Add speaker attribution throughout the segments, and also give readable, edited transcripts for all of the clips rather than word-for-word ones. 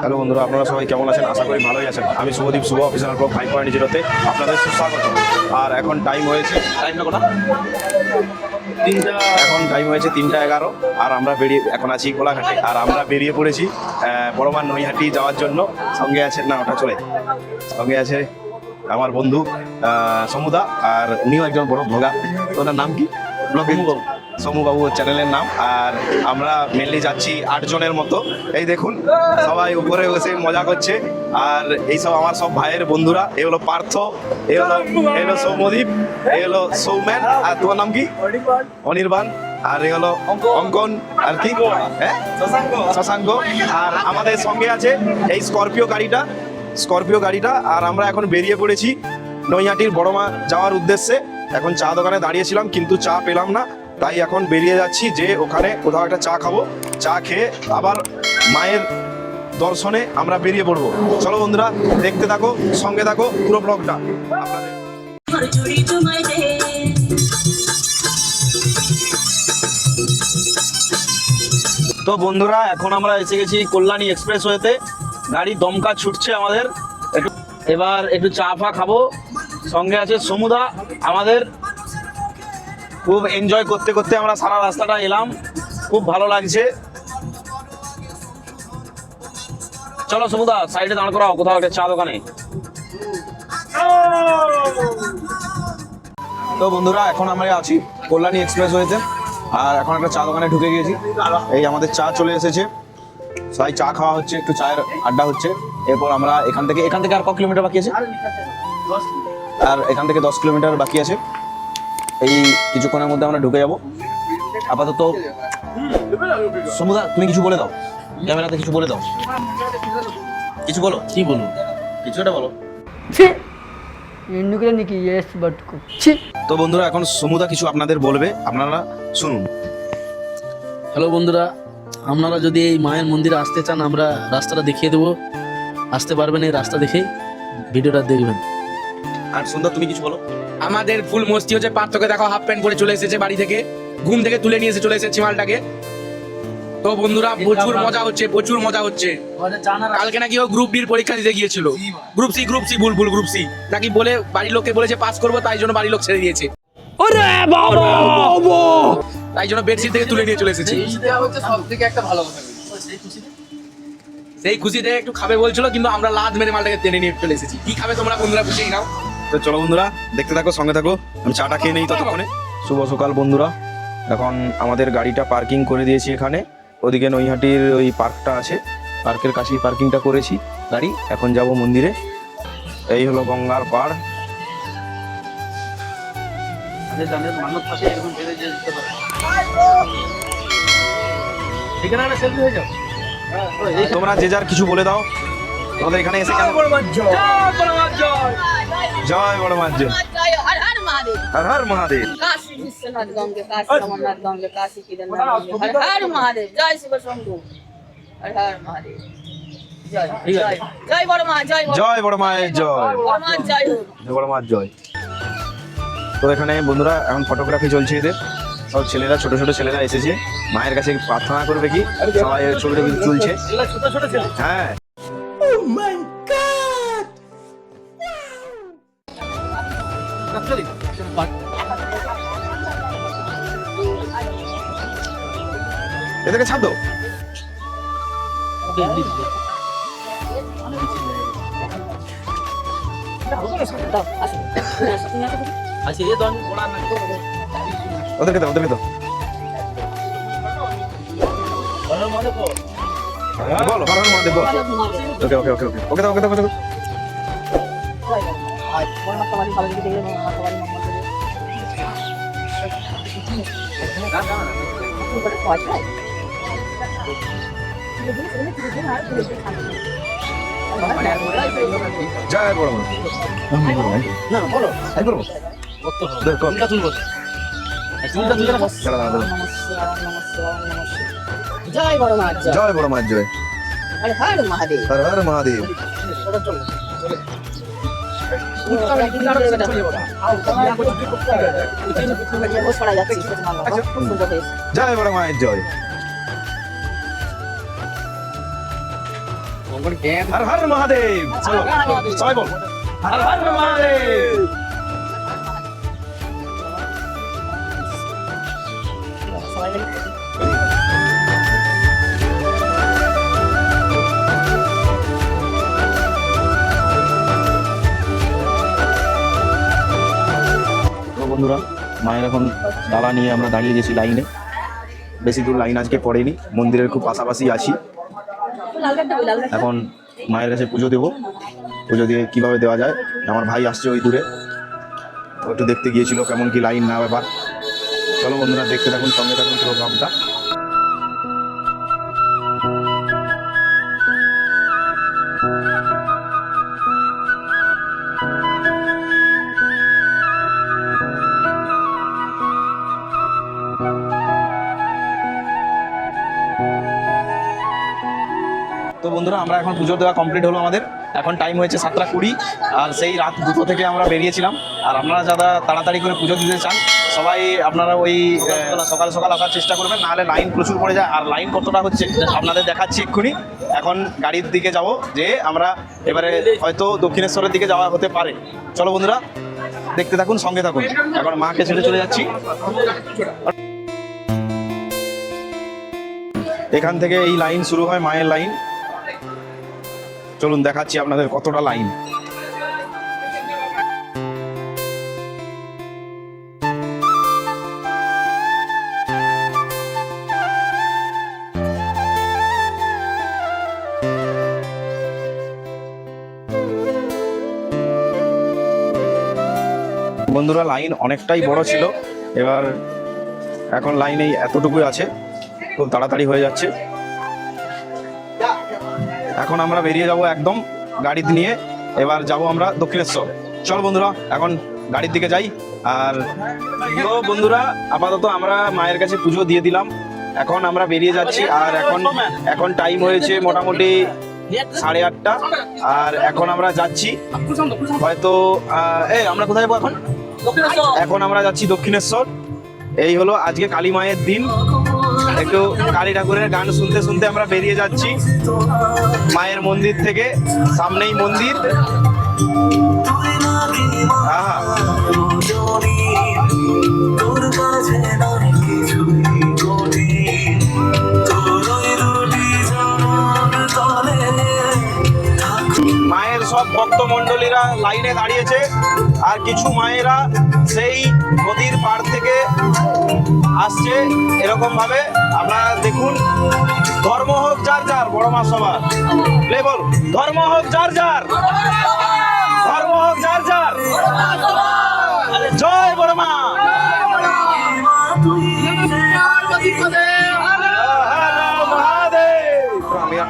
Speaker 1: Hello বন্ধুরা, আপনারা সবাই কেমন আছেন? আশা করি ভালোই আছেন। আমি শুভদীপ, শুভ অফিসার ব্লগ 5.0-তে আপনাদের সুস্বাগত। আর এখন টাইম হয়েছে এখন টাইম হয়েছে 3:11 আর আমরা এখন আছি কোলাঘাটে। আর আমরা বেরিয়ে পড়েছি বড়মান নৈহাটি যাওয়ার জন্য। সঙ্গে আছে সঙ্গে আছে আমার বন্ধু সমুদা, আর উনিও একজন বড় ব্লগার। ওনার নাম কি? সমুবাবু চ্যানেলের নাম। আর আমরা মেনলি যাচ্ছি 8 জনের মতো। এই দেখুন সবাই উপরে বসে মজা করছে। আর এইসব আমার সব ভাইয়ের বন্ধুরা। এ হলো পার্থ, এ হলো সৌমদীপ, এ হলো সৌমেন। আর তোমার নাম কি? অনির্বাণ। আর এ হলো অঙ্কন। আর কি? হ্যাঁ, শশাঙ্ক। আর আমাদের সঙ্গে আছে এই স্করপিও গাড়িটা। আর আমরা এখন বেরিয়ে পড়েছি নৈহাটির বড়মা যাওয়ার উদ্দেশ্যে। এখন চা দোকানে দাঁড়িয়েছিলাম কিন্তু চা পেলাম না, তাই এখন বেরিয়ে যাচ্ছি যে ওখানে কোথাও একটা চা খাবো। চা খেয়ে আবার মায়ের দর্শনে আমরা বেরিয়ে পড়বো। চলো বন্ধুরা, দেখতে থাকো, সঙ্গে থাকো পুরো ব্লগটা আপনাদের। তো বন্ধুরা, এখন আমরা এসে গেছি কল্যাণী এক্সপ্রেসওয়েতে। গাড়ি দমকা ছুটছে আমাদের। এবার একটু চা ফা খাবো। সঙ্গে আছে সমুদা। আমাদের খুব এনজয় করতে করতে আমরা সারা রাস্তাটা এলাম, খুব ভালো লাগছে। চলো সমুদা, সাইডে দাঁড় করাও কোথাও একটা চা দোকানে। তো বন্ধুরা, এখন আমরা আছি কল্যাণী এক্সপ্রেসওয়েতে। আর এখন একটা চা দোকানে ঢুকে গিয়েছি। এই আমাদের চা চলে এসেছে, সবাই চা খাওয়া হচ্ছে, একটু চায়ের আড্ডা হচ্ছে। এরপর আমরা এখান থেকে আর কত কিলোমিটার বাকি আছে? আর এখান থেকে 10 কিলোমিটার বাকি আছে। এই কিছুক্ষণের মধ্যে আমরা ঢুকে যাবো। আপাতত সমুদা, তুমি কিছু বলে দাও, ক্যামেরাতে কিছু বলে দাও। কিছু বলো। কি বলবো? কিছু একটা বলো। তো বন্ধুরা, এখন সমুদা কিছু আপনাদের বলবে, আপনারা শুনুন।
Speaker 2: হ্যালো বন্ধুরা, আপনারা যদি এই মায়ের মন্দিরে আসতে চান, আমরা রাস্তাটা দেখিয়ে দেবো। আসতে পারবেন এই রাস্তা দেখে, ভিডিওটা দেখবেন।
Speaker 1: আর সুন্দর, তুমি কিছু বলো।
Speaker 3: আমাদের ফুল মস্তি হচ্ছে। পার্থকে দেখো হাফ প্যান্ট পরে চলে এসেছে বাড়ি থেকে, ঘুম থেকে তুলে নিয়ে এসে চলে এসেছে মালটাকে। তো বন্ধুরা, প্রচুর মজা হচ্ছে। কালকে নাকি ও গ্রুপ ডির পরীক্ষা দিতে গিয়েছিল। গ্রুপ সি গ্রুপ সি নাকি বলে বাড়ির লোককে বলেছে পাস করবো, তাই জন্য বাড়ির লোক ছেড়ে দিয়েছে। তাই জন্য বেডশিট থেকে তুলে নিয়ে চলে এসেছি। সেই খুশিতে একটু খাবে বলছিল, কিন্তু আমরা লাদ মেরে মালটাকে টেনে নিয়ে চলে এসেছি। কি খাবে তোমরা বন্ধুরা, বুঝেই নাও।
Speaker 1: তো চলো বন্ধুরা, দেখতে থাকো, সঙ্গে থাকো। আমি চাটা খেয়ে নেই ততক্ষণে। শুভ সকাল বন্ধুরা। এখন আমাদের গাড়িটা পার্কিং করে দিয়েছি এখানে। ওদিকে নৈহাটির ওই পার্কটা আছে, পার্কের কাছেই পার্কিংটা করেছি গাড়ি। এখন যাব মন্দিরে। এই হলো গঙ্গার পাড়। তোমরা যে যার কিছু বলে দাও। তোমাদের এখানে এসে কেন? জয় বড় মা জয়। হর হর মহাদেব।
Speaker 4: काशी विश्वनाथ गंगे, काशी अमरनाथ गंगे, काशी केदारनाथ गंगे, हर हर महादेव। जय शिव शंभु, हर हर महादेव। जय जय जय बड़ मां,
Speaker 1: জয় বড় মায়ের জয়।
Speaker 4: बड़ मां जय हो।
Speaker 1: বড় মার জয়। তো এখানে বন্ধুরা এখন ফটোগ্রাফি চলছে এদের। সব ছেলেরা, ছোট ছোট ছেলেরা এসেছে মায়ের কাছে প্রার্থনা করবে কি। সবাই ছবি টবি তুলছে। হ্যাঁ, এদেরকে ছাড় দাও। ওদেরকে দাও। বলো হর হর মহাদেব বল। ওকে দাও।
Speaker 4: बड़ मां तुम्हारी भालो की देवी, मां तुम्हारी मंगल करे। बड़ पाँच है।
Speaker 1: জয় বড় মা।
Speaker 2: না বলো,
Speaker 1: দেখো
Speaker 2: কোনটা তুলবো?
Speaker 4: जय बड़ मां जय।
Speaker 1: জয় বড় মার জয়।
Speaker 4: हर हर महादेव।
Speaker 1: হর হর মহাদেব। জয় বড় মায়ের জয়। হর হর মহাদেব। চলো সবাই বল হর হর মহাদেব। তো বন্ধুরা, মায়ের এখন ডালা নিয়ে আমরা দাঁড়িয়ে গেছি লাইনে। বেশি দূর লাইন আজকে পড়েনি, মন্দিরের খুব পাশাপাশি আছি। এখন মায়ের কাছে পুজো দেবো। পুজো দিয়ে কিভাবে দেওয়া যায়, আমার ভাই আসছে ওই দূরে, ও একটু দেখতে গিয়েছিল কেমন কি লাইন না ব্যাপার। চলো বন্ধুরা, দেখতে থাকুন, সঙ্গে থাকুন প্রোগ্রামটা। তো বন্ধুরা, আমরা এখন পুজো দেওয়া কমপ্লিট হলো আমাদের। এখন টাইম হয়েছে 7:20, আর সেই রাত 2টো থেকে আমরা বেরিয়েছিলাম। আর আপনারা যারা তাড়াতাড়ি করে পুজো দিতে চান, সবাই আপনারা ওই সকাল সকাল আসার চেষ্টা করবেন, নাহলে লাইন প্রচুর পড়ে যায়। আর লাইন কতটা হচ্ছে আপনাদের দেখাচ্ছি এক্ষুনি। এখন গাড়ির দিকে যাব, যে আমরা এবারে হয়তো দক্ষিণেশ্বরের দিকে যাওয়া হতে পারে। চলো বন্ধুরা, দেখতে থাকুন, সঙ্গে থাকুন। এখন মাকে ছেড়ে চলে যাচ্ছি। এখান থেকে এই লাইন শুরু হয়, মায়ের লাইন। চলুন দেখাচ্ছি আপনাদের কতটা লাইন। বন্ধুরা, লাইন অনেকটাই বড় ছিল, এবার এখন লাইন এই এতটুকুই আছে, খুব তাড়াতাড়ি হয়ে যাচ্ছে। এখন আমরা বেরিয়ে যাব একদম গাড়ি নিয়ে, এবার যাব আমরা দক্ষিণেশ্বর। চল বন্ধুরা, এখন গাড়ির দিকে যাই। আর তো বন্ধুরা, আপাতত আমরা মায়ের কাছে পুজো দিয়ে দিলাম, এখন আমরা বেরিয়ে যাচ্ছি। আর এখন টাইম হয়েছে মোটামুটি 8:30, আর এখন আমরা যাচ্ছি হয়তো আমরা কোথায় যাবো এখন? এখন আমরা যাচ্ছি দক্ষিণেশ্বর। এই হলো আজকে কালী মায়ের দিন, একটু কালী ঠাকুরের গান শুনতে শুনতে আমরা বেরিয়ে যাচ্ছি মায়ের মন্দির থেকে। সামনেই মন্দির। মায়ের সব ভক্ত মণ্ডলীরা লাইনে দাঁড়িয়েছে, আর কিছু মায়েরা সেই নদীর পাড় থেকে আসছে এরকম ভাবে। আপনারা দেখুন, ধর্ম হোক যার যার, বড় মা সবার বল, ধর্ম হোক যার যার, ধর্ম হোক যার যার। জয় বড় মা।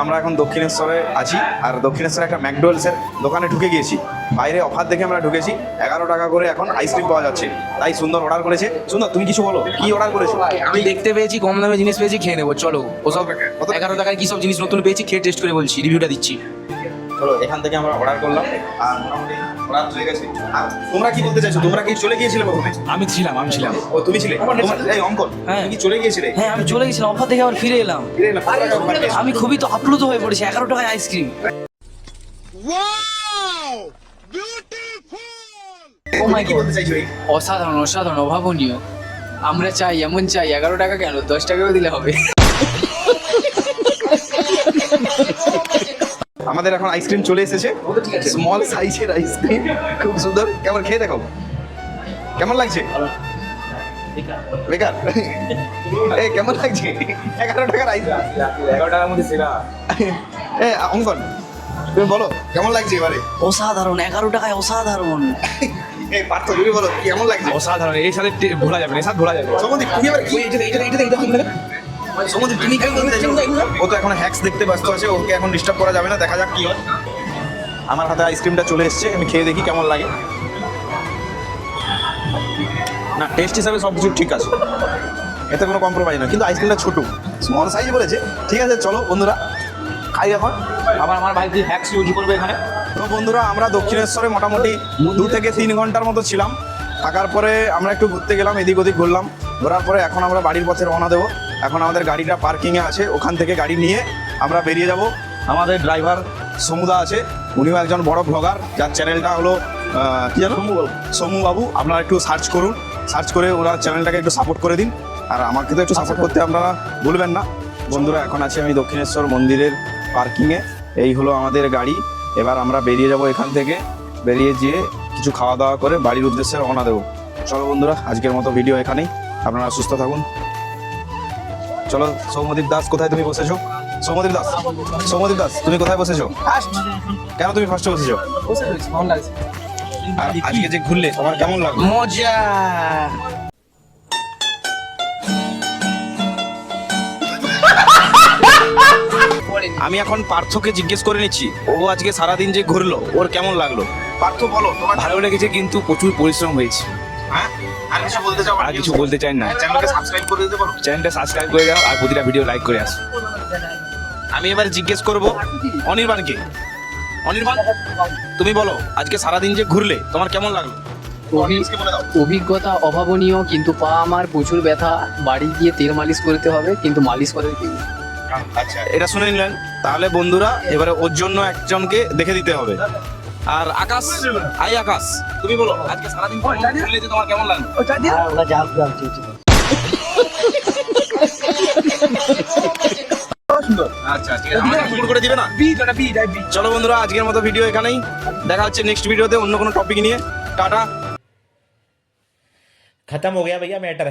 Speaker 1: আমরা এখন দক্ষিণেশ্বরে আছি, আর দক্ষিণেশ্বরে একটা ম্যাকডোয়েলসের দোকানে ঢুকে গিয়েছি। বাইরে অফার দেখে আমরা ঢুকেছি, 11 টাকা করে এখন আইসক্রিম পাওয়া যাচ্ছে। তাই সুন্দর অর্ডার করেছে। সুন্দর, তুমি কিছু বলো, কি অর্ডার করেছো?
Speaker 3: আমি দেখতে পেয়েছি কম দামে জিনিস পেয়েছি, খেয়ে নেবো। চলো, ওসব 11 টাকায় কি সব জিনিস নতুন পেয়েছি, খেয়ে টেস্ট করে বলছি, রিভিউটা দিচ্ছি।
Speaker 1: চলো, এখান থেকে আমরা অর্ডার করলাম, আর মোটামুটি অর্ডার হয়ে গেছে। আর তোমরা কি বলতে চাইছো? তোমরা কি চলে গিয়েছিলে প্রথমে?
Speaker 3: আমি ছিলাম।
Speaker 1: ও তুমি ছিলে? এই অঙ্কন, তুমি কি চলে গিয়েছিলে?
Speaker 5: হ্যাঁ, আমি চলে গেছিলাম, অফার থেকে আবার ফিরে এলাম।
Speaker 1: ফিরে এলাম, কত টাকা অফার পেয়েছো?
Speaker 5: আমি খুবই তো আপ্লুত হয়ে পড়েছি, 11 টাকায় আইসক্রিম।
Speaker 1: তুমি কি বলতে চাইছো? এই
Speaker 6: অসাধারণ অসাধারণ অভাবনীয়। আমরা চাই, এমন চাই, 11 টাকা কেন, 10 টাকাও দিলে হবে।
Speaker 1: আমাদের এখন আইসক্রিম চলে এসেছে, স্মল সাইজের আইসক্রিম, খুব সুন্দর। কেমন, খেয়ে দেখো কেমন লাগছে? বেকার এই কেমন লাগছে? 11 টাকার আইসক্রিম,
Speaker 3: 11 টাকার মধ্যে সেরা।
Speaker 1: অঙ্কন তুমি বলো কেমন লাগছে এবারে?
Speaker 5: অসাধারণ, 11 টাকায় অসাধারণ।
Speaker 1: এই পার্থ, তুমি বলো কেমন লাগছে?
Speaker 3: অসাধারণ, এই সাথে ভোলা যাবে না, এই সাথে ভোলা যাবে।
Speaker 1: সমুদ্র, তুমি এবার কি সমুদ্র, তুমি কি বলতে চাইছো? ও তো এখন হ্যাক্স দেখতে ব্যস্ত আছে, ওকে এখন ডিস্টার্ব করা যাবে না, দেখা যাক কি হয়। আমার হাতে আইসক্রিমটা চলে এসেছে, আমি খেয়ে দেখি কেমন লাগে। না, টেস্ট হিসাবে সব কিছু ঠিক আছে, এতে কোনো কম্প্রোমাইজ না, কিন্তু আইসক্রিমটা ছোটো, স্মল সাইজ বলেছে। ঠিক আছে, চলো বন্ধুরা খাই এখন।
Speaker 3: আবার আমার ভাই হ্যাক্স ইউজ করবে এখানে।
Speaker 1: তো বন্ধুরা, আমরা দক্ষিণেশ্বরে মোটামুটি 2 থেকে 3 ঘন্টার মতো ছিলাম। থাকার পরে আমরা একটু ঘুরতে গেলাম, এদিক ওদিক ঘুরলাম। ঘোরার পরে এখন আমরা বাড়ির পথে রওনা দেবো। এখন আমাদের গাড়িটা পার্কিংয়ে আছে, ওখান থেকে গাড়ি নিয়ে আমরা বেরিয়ে যাব আমাদের ড্রাইভার সমুদা আছে, উনিও একজন বড় ব্লগার, যার চ্যানেলটা হলো কি জানো, সমু বাবু। আপনারা একটু সার্চ করুন, সার্চ করে ওনার চ্যানেলটাকে একটু সাপোর্ট করে দিন, আর আমাকে তো একটু সাপোর্ট করতে আপনারা ভুলবেন না। বন্ধুরা, এখন আছি আমি দক্ষিণেশ্বর মন্দিরের পার্কিংয়ে। এই হলো আমাদের গাড়ি। এবার আমরা বেরিয়ে যাব এখান থেকে, বেরিয়ে গিয়ে কিছু খাওয়া দাওয়া করে বাড়ির উদ্দেশ্যে রওনা দেবো। চলো বন্ধুরা, আজকের মতো ভিডিও এখানেই। আপনারা সুস্থ থাকুন। চলো। সৌম্যদীপ দাস, কোথায় তুমি বসেছো? সৌম্যদীপ দাস, সৌম্যদীপ দাস, তুমি কোথায় বসেছো? কেন তুমি ফার্স্টে বসেছো? আর আজকে যে ঘুরলে তোমার কেমন লাগলো?
Speaker 3: মজা।
Speaker 1: আমি এখন পার্থকে জিজ্ঞেস করে নিচ্ছি, ও আজকে সারাদিন যে ঘুরলো ওর কেমন লাগলো। পার্থ বলো, তোমার
Speaker 3: ভালো লেগেছে, কিন্তু প্রচুর পরিশ্রম হয়েছে।
Speaker 1: হ্যাঁ? আর কিছু বলতে চাও?
Speaker 3: আর কিছু বলতে চাই না।
Speaker 1: চ্যানেলকে সাবস্ক্রাইব করে দিতে পারো।
Speaker 3: চ্যানেলটা সাবস্ক্রাইব করে দাও আর প্রতিটা ভিডিও লাইক করে আসো।
Speaker 1: আমি এবার জিজ্ঞেস করব অনির্বাণকে। অনির্বাণ, তুমি বলো, আজকে সারাদিন যে ঘুরলে তোমার কেমন লাগলো? আজকে বলে দাও।
Speaker 6: অভিজ্ঞতা অভাবনীয়, কিন্তু পা আমার প্রচুর ব্যথা। বাড়ি গিয়ে তেল মালিশ করতে হবে, কিন্তু মালিশ করে দিই।
Speaker 1: আচ্ছা, এটা শুনে নিলেন। তাহলে বন্ধুরা, এবারে ওর জন্য একজনকে দেখে দিতে হবে। আর আকাশ, আকাশ, তুমি বলো, আজকে সারাদিন ঘুরলে যে তোমার কেমন লাগলো? আচ্ছা, ঠিক আছে, আমাকে শুরু করে দিবে না? চলো বন্ধুরা, আজকের মতো ভিডিও এখানেই। দেখা হচ্ছে নেক্সট ভিডিওতে অন্য কোনো টপিক নিয়ে। টাটা।
Speaker 7: खत्म हो गया भैया मैटर।